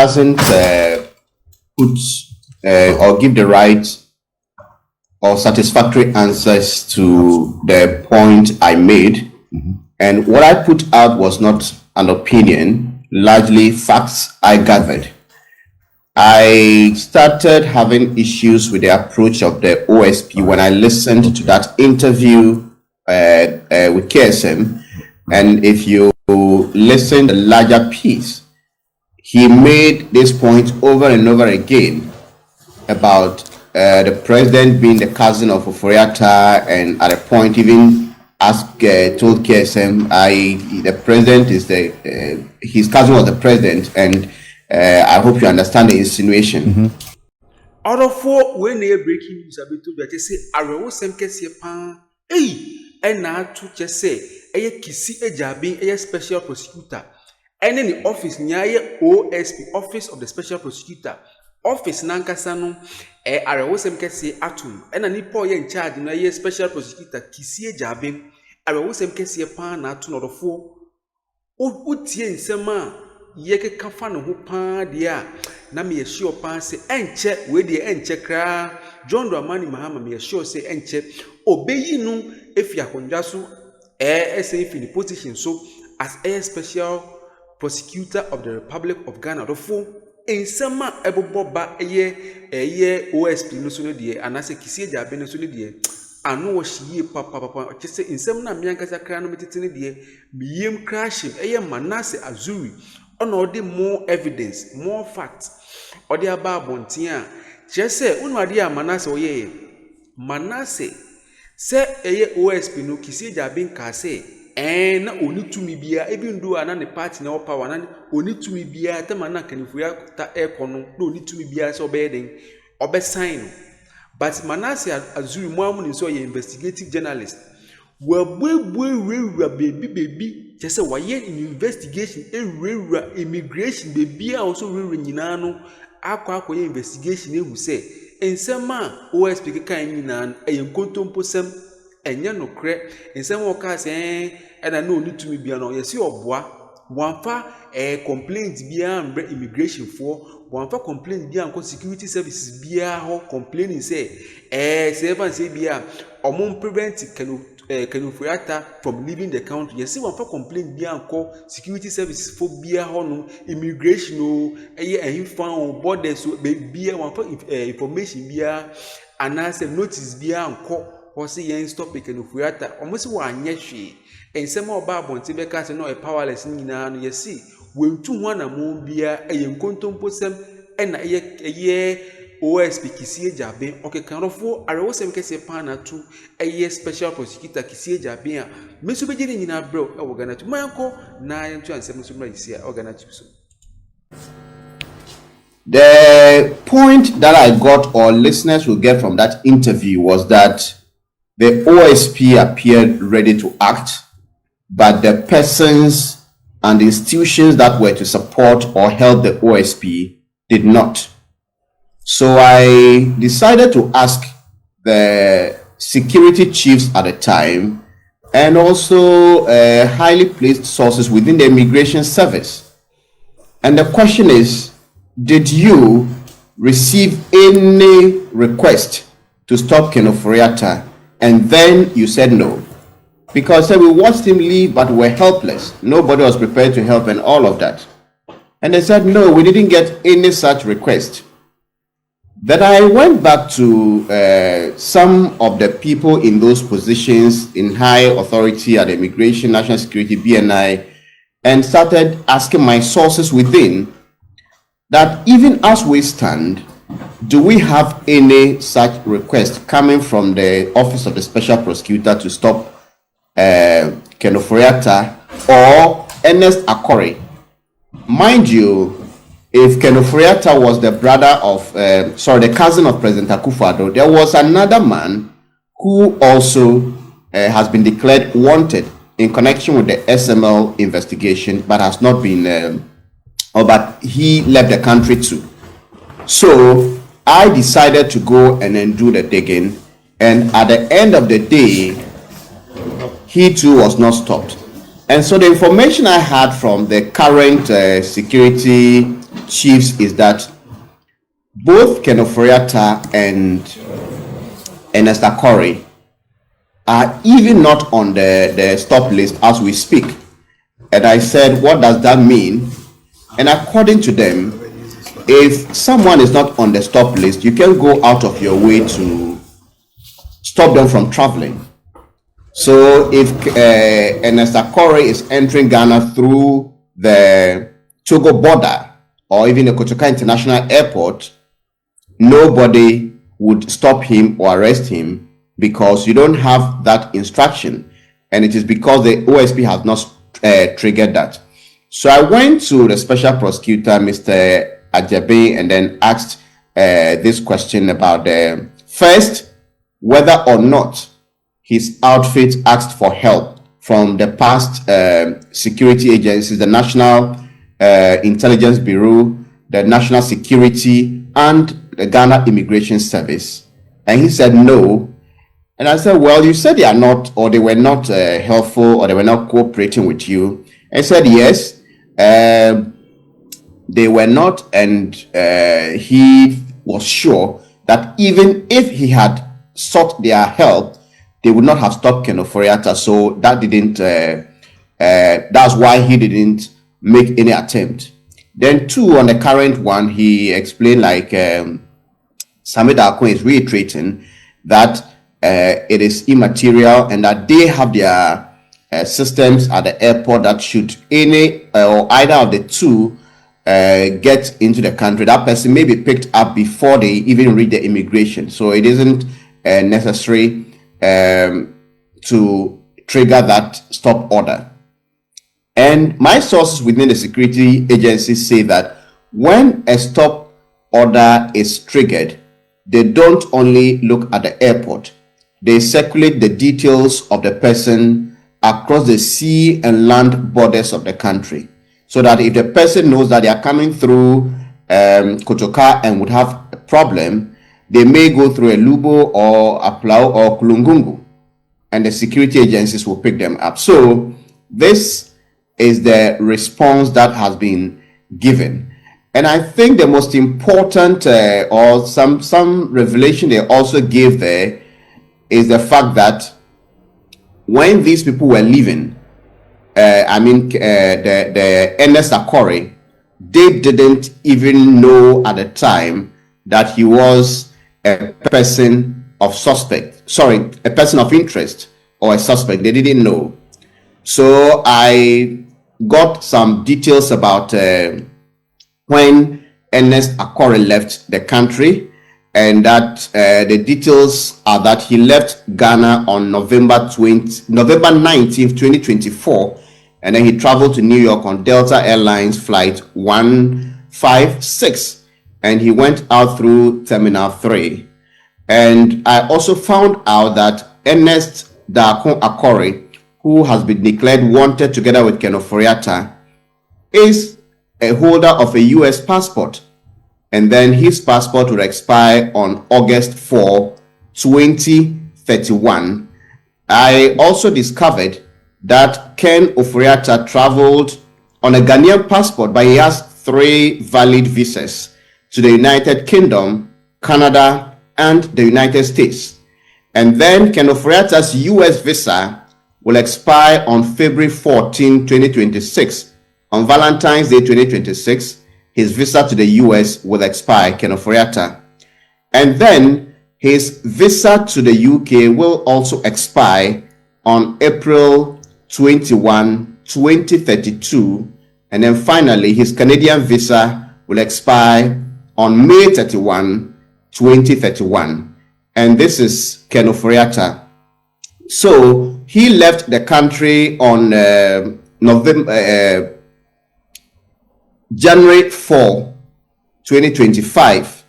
doesn't put or give the right or satisfactory answers to the point I made. And what I put out was not an opinion, largely facts I gathered. I started having issues with the approach of the OSP when I listened to that interview with KSM. And if you listen to the larger piece, he made this point over and over again about the president being the cousin of Oforiatta, and at a point even told KSM, the president is his cousin was the president, and I hope you understand the insinuation. Out of four, when they breaking news, I be told that they say, "I will send Kessie Pan." And now to just say, "A kisi a jabbing a special prosecutor." And in the office near OSP, Office of the Special Prosecutor, Office Nankasano, I will send Kessie Atum, and a nipo in charge in a special prosecutor, kisi jabbing. I will send Kessie Pan Atun or the four. Oh, what yen sema, yeke kafano who pan dia, na me assure pan say, enche, where the enche cra, John Dramani Mahama me assure say, enche, obey no, if ya conjasu, safe in the position so, as a special prosecutor of the Republic of Ghana, the four. In summer, ebo boba a year OSP no sooner dear, and I say Kisia Jabe no sooner dear. I know what she papa just say in some Namiankasa cranometed dear, beam crashing a year Manasse Azuri, on all the more evidence, more facts, or the above bontia. Just say, Unadia Manasse or ye Manasse say a year OSP no Kisia Jabin Case. And only to me be even do another party now power and only to me be a tamana can if we are aircon, no need to me be so bedding or best sign. But Manasseh Azuri Mamun is so investigative journalist. Well, baby, just a why in investigation, a immigration, baby, also Rinano, Aqua investigation, who say, and some man OSP kind in a contum posem. And no crack in some workers, and I know need to be an yes, your bois. One far a complaint beyond immigration for one far complaint beyond security services beyond complaining say, seven say beyond or more prevent can from leaving the country. Yes, one far complaint beyond call security services for beyond immigration, and found borders be one for information beyond and answer notice beyond call. Say yen stop it and Fuyata, almost one yeshi, and some more babon Tibecas and no a powerless nina, you see, when 2 moon beer, a young contum posem, and a year OSP Kisia Jabe, okay, count of 4, I was some case a pana to a year special prosecutor Kisia Jabe, Miss Beginning in our bro, our Ghanatube, my uncle, 9 to 7 here, or Ghanatube. The point that I got, or listeners will get from that interview, was that the OSP appeared ready to act, but the persons and the institutions that were to support or help the OSP did not. So I decided to ask the security chiefs at the time and also highly placed sources within the immigration service. And the question is, did you receive any request to stop Ken Oforiatta? And then you said no, because we watched him leave, but we're helpless. Nobody was prepared to help and all of that. And they said, no, we didn't get any such request. Then I went back to some of the people in those positions in high authority at Immigration, National Security, BNI, and started asking my sources within that even as we stand, do we have any such request coming from the Office of the Special Prosecutor to stop Ken Oforiatta or Ernest Akori? Mind you, if Ken Oforiatta was the brother of, the cousin of President Akufo-Addo, there was another man who also has been declared wanted in connection with the SML investigation, but has not been, but he left the country too. So I decided to go and then do the digging, and at the end of the day, he too was not stopped. And so the information I had from the current security chiefs is that both Ken Ofori-Atta and Ernest Akori are even not on the stop list as we speak. And I said, what does that mean? And according to them, if someone is not on the stop list, you can go out of your way to stop them from traveling. So if Ernest Akori is entering Ghana through the Togo border or even the Kotoka International Airport, nobody would stop him or arrest him because you don't have that instruction. And it is because the OSP has not triggered that. So I went to the special prosecutor, Mr. Ajabe, and then asked this question about first, whether or not his outfit asked for help from the past security agencies, the National Intelligence Bureau, the National Security, and the Ghana Immigration Service. And he said no. And I said, well, you said they are not, or they were not helpful, or they were not cooperating with you. And he said, yes, they were not. And he was sure that even if he had sought their help, they would not have stopped Ken Ofori-Atta. So that didn't, that's why he didn't make any attempt. Then two, on the current one, he explained like Samit Akon is reiterating that it is immaterial and that they have their systems at the airport that should any or either of the two get into the country, that person may be picked up before they even reach the immigration. So it isn't necessary to trigger that stop order. And my sources within the security agency say that when a stop order is triggered, they don't only look at the airport, they circulate the details of the person across the sea and land borders of the country, so that if the person knows that they are coming through Kotoka and would have a problem, they may go through a Lubo or Aplau or Kulungungu, and the security agencies will pick them up. So this is the response that has been given. And I think the most important or some revelation they also gave there is the fact that when these people were leaving, the Ernest Akori, they didn't even know at the time that he was a person of a person of interest or a suspect. They didn't know. So I got some details about when Ernest Akori left the country, and that the details are that he left Ghana on November 19th, 2024, and then he traveled to New York on Delta Airlines flight 156, and he went out through Terminal 3. And I also found out that Ernest Akori, who has been declared wanted together with Ken Ofori-Atta, is a holder of a US passport, and then his passport will expire on August 4, 2031. I also discovered that Ken Ofori-Atta traveled on a Ghanaian passport, but he has 3 valid visas to the United Kingdom, Canada, and the United States. And then Ken Ofori-Atta's US visa will expire on February 14, 2026. On Valentine's Day 2026, his visa to the US will expire, Ken Ofori-Atta. And then his visa to the UK will also expire on April 21, 2032. And then finally, his Canadian visa will expire on May 31, 2031. And this is Ken Ofori-Atta. So he left the country on January 4, 2025,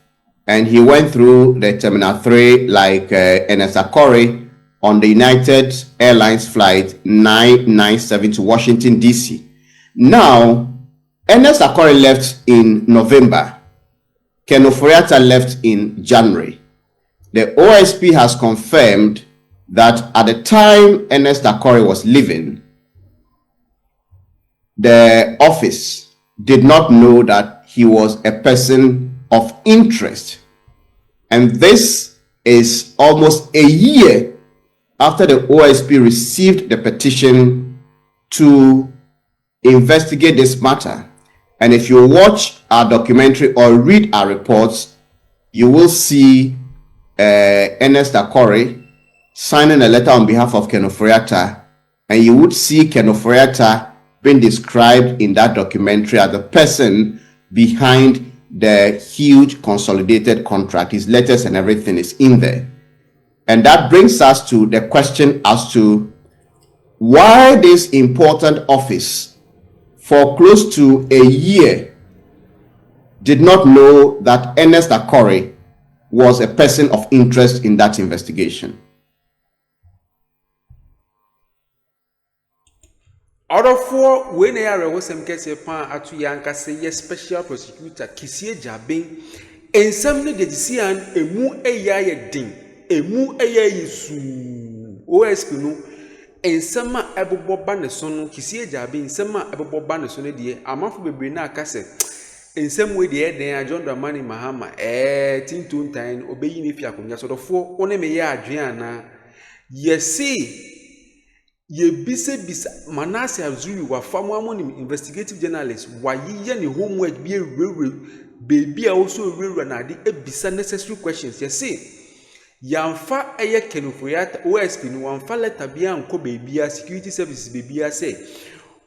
and he went through the Terminal 3 like Ernest Akori on the United Airlines flight 997 to Washington, D.C. Now, Ernest Akori left in November. Ken Ofori-Atta left in January. The OSP has confirmed that at the time Ernest Akori was leaving the office, did not know that he was a person of interest. And this is almost a year after the OSP received the petition to investigate this matter. And if you watch our documentary or read our reports, you will see Ernest Akore signing a letter on behalf of Ken Ofori-Atta, and you would see Ken Ofori-Atta being described in that documentary as the person behind the huge consolidated contract. His letters and everything is in there. And that brings us to the question as to why this important office for close to a year did not know that Ernest Akore was a person of interest in that investigation. Order when they are wasn't getting pan at Yanka say yes, special prosecutor Kisie Jabin, and somebody that see an emu a yaya ding, emu a yayisu, OSP no, and some able banner Kisie Jabin, some able banner son, dear, a month will be na cassette. In some way, the air John Dramani Mahama, tin time, obeying if you are coming sort of 4 only me ya Adriana. Yes, see. Ye bisa Manase Azuri wa famu investigative journalist wa yiye ni homework be baby also real na de bisa necessary questions. Yes, see. Yamfa eye Ken Ofori-Atta OSP no wamfa letter bia nko baby security services baby say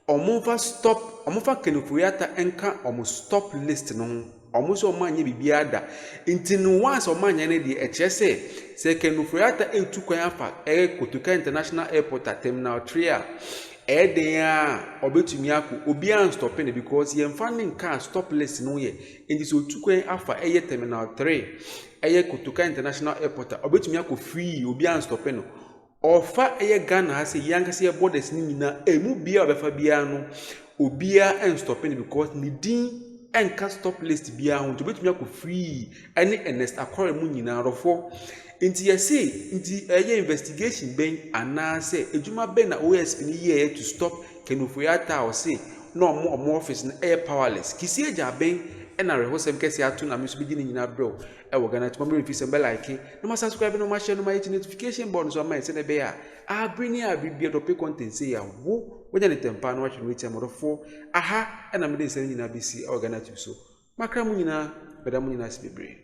omofa stop omofa Ken Ofori-Atta enka omo stop list no omo so omanye bibia da nti no once omanye ne de eche say Ken Ofori-Atta etu kwan afa Kotoka International Airport at Terminal 3 a obetumi akọ obi an stop ne because yemfa ne nka stop list no ye nti so tu kwan afa Terminal 3 Kotoka International Airport obetumi akọ free obi an stop no ofa Ghana ha say yanka say borders ni nyina emu bia obefa bia no obia en stop ne because ni din enka stop list bia ho to betumi akọ free any Ernest Akore mu nyina rofo nti yesi nti investigation ben anase ejuma ben na OSP ni ye to stop Ken Ofori-Atta o say no omo office na powerless Kisie Jabin na rehosem kesi atu na meso bigi ni nyina bro wo Ghanatube mo refi sembe like na subscribe no ma share no ma hit notification bell so ma se na be a bring ya bibia do pay content say ya wo wonya ne tempa no watch no wait amorofo aha na me de nsem nyina bisi Ghanatube so makra mu nyina beda mu nyina sibebre